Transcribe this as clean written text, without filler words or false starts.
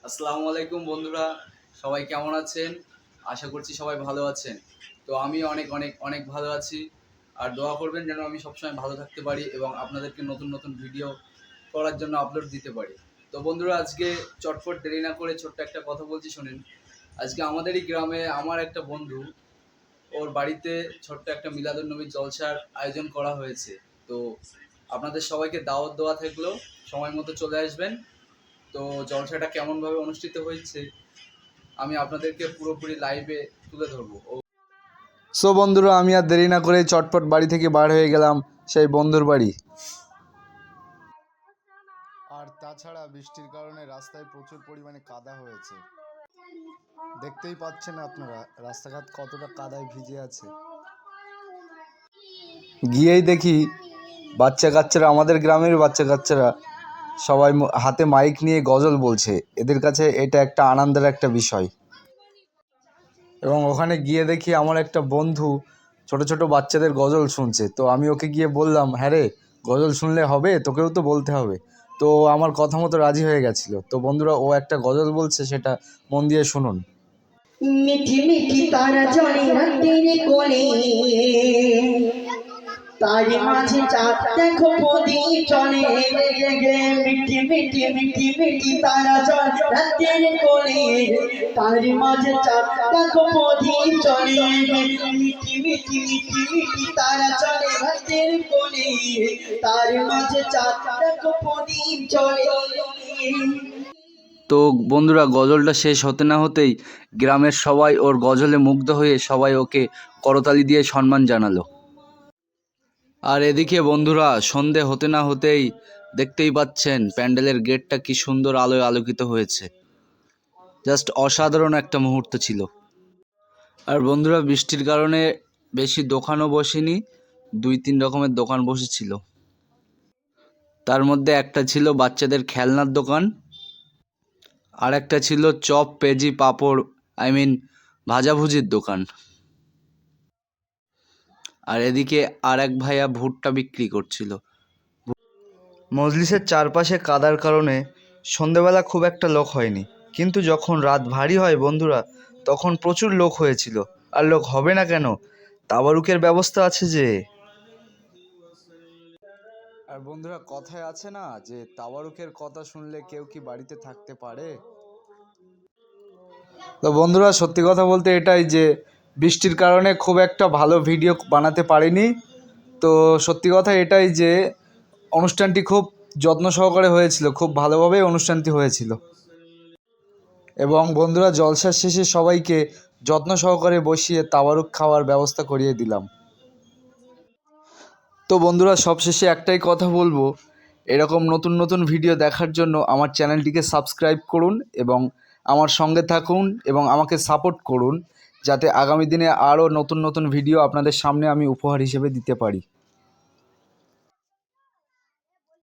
আসসালামু আলাইকুম বন্ধুরা, সবাই কেমন আছেন? আশা করছি সবাই ভালো আছেন। তো আমি অনেক অনেক অনেক ভালো আছি। আর দোয়া করবেন যেন আমি সবসময় ভালো থাকতে পারি এবং আপনাদেরকে নতুন নতুন ভিডিও করার জন্য আপলোড দিতে পারি। তো বন্ধুরা, আজকে চটপট দেরি না করে ছোট্ট একটা কথা বলছি, শোনেন। আজকে আমাদেরই গ্রামে আমার একটা বন্ধু, ওর বাড়িতে ছোট্ট একটা মিলাদুন্নবী জলসার আয়োজন করা হয়েছে। তো আপনাদের সবাইকে দাওয়াত দেওয়া থাকলো, সময় মতো চলে আসবেন। তো জলসাটা কেমনভাবে অনুষ্ঠিত হয়েছে আমি আপনাদেরকে পুরোপুরি লাইভে তুলে ধরবো। সো বন্ধুরা, আমি আর দেরি না করে চটপট বাড়ি থেকে বার হয়ে গেলাম সেই বন্ধুর বাড়ি। আর তাছাড়া বৃষ্টির কারণে রাস্তায় প্রচুর পরিমাণে কাদা হয়েছে, দেখতেই পাচ্ছেন আপনারা রাস্তাঘাট কতটা কাদায় ভিজে আছে। গিয়েই দেখি বাচ্চা কাচ্চারা, আমাদের গ্রামের বাচ্চা কাচ্চারা সবাই হাতে মাইক নিয়ে গজল বলছে। এদের কাছে এটা একটা আনন্দের একটা বিষয়। এবং ওখানে গিয়ে দেখি আমার একটা বন্ধু ছোট ছোট বাচ্চাদের গজল শুনছে। তো আমি ওকে গিয়ে বললাম, হ্যাঁ রে, গজল শুনলে হবে, তোকেও তো বলতে হবে। তো আমার কথা মতো রাজি হয়ে গেছিলো। তো বন্ধুরা, ও একটা গজল বলছে, সেটা মন দিয়ে শুনুন। মিঠি মিঠি তারা জলে রাতের কোলে, তার মাঝে চাঁদ দেখো প্রদীপ চলে। মিঠি মিঠি মিঠি মিঠি তারা জল রাতের কোলে, তার মাঝে চাঁদ দেখো প্রদীপ চলে। মিঠি মিঠি মিঠি মিঠি তারা চলে রাতের কোলে, তার মাঝে চাঁদ দেখো প্রদীপ চলে। তো বন্ধুরা, গজলটা শেষ হতে না হতেই গ্রামের সবাই ওর গজলে মুগ্ধ হয়ে সবাই ওকে করতালি দিয়ে সম্মান জানালো। আর এদিকে বন্ধুরা, সন্ধে হতে না হতেই দেখতেই পাচ্ছেন প্যান্ডেলের গেটটা কি সুন্দর আলোয় আলোকিত হয়েছে। জাস্ট অসাধারণ একটা মুহূর্ত ছিল। আর বন্ধুরা, বৃষ্টির কারণে বেশি দোকানও বসেনি, 2-3 রকমের দোকান বসেছিল। তার মধ্যে একটা ছিল বাচ্চাদের খেলনার দোকান, আর একটা ছিল চপ, পেঁয়াজি, পাঁপড়, ভাজাভুজির দোকান। আর এদিকে আর এক ভাইয়া ভুট্টা বিক্রি করছিল। মজলিসের চারপাশে কাদার কারণে সন্ধেবেলা খুব একটা লোক হয়নি, কিন্তু যখন রাত ভারী হয় বন্ধুরা, তখন প্রচুর লোক হয়েছিল। আর লোক হবে না কেন, তাবারুকের ব্যবস্থা আছে যে। আর বন্ধুরা, কথায় আছে না যে তাবারুকের কথা শুনলে কেউ কি বাড়িতে থাকতে পারে। তো বন্ধুরা, সত্যি কথা বলতে এটাই যে বৃষ্টির কারণে খুব একটা ভালো ভিডিও বানাতে পারিনি। তো সত্যি কথা এটাই যে অনুষ্ঠানটি খুব যত্ন সহকারে হয়েছিল, খুব ভালোভাবেই অনুষ্ঠানটি হয়েছিল। এবং বন্ধুরা, জলসার শেষে সবাইকে যত্ন সহকারে বসিয়ে তাবারুক খাওয়ার ব্যবস্থা করিয়ে দিলাম। তো বন্ধুরা, সবশেষে একটাই কথা বলবো, এরকম নতুন নতুন ভিডিও দেখার জন্য আমার চ্যানেলটিকে সাবস্ক্রাইব করুন এবং আমার সঙ্গে থাকুন এবং আমাকে সাপোর্ট করুন, যাতে আগামী দিনে আরও নতুন নতুন ভিডিও আপনাদের সামনে আমি উপহার হিসেবে দিতে পারি।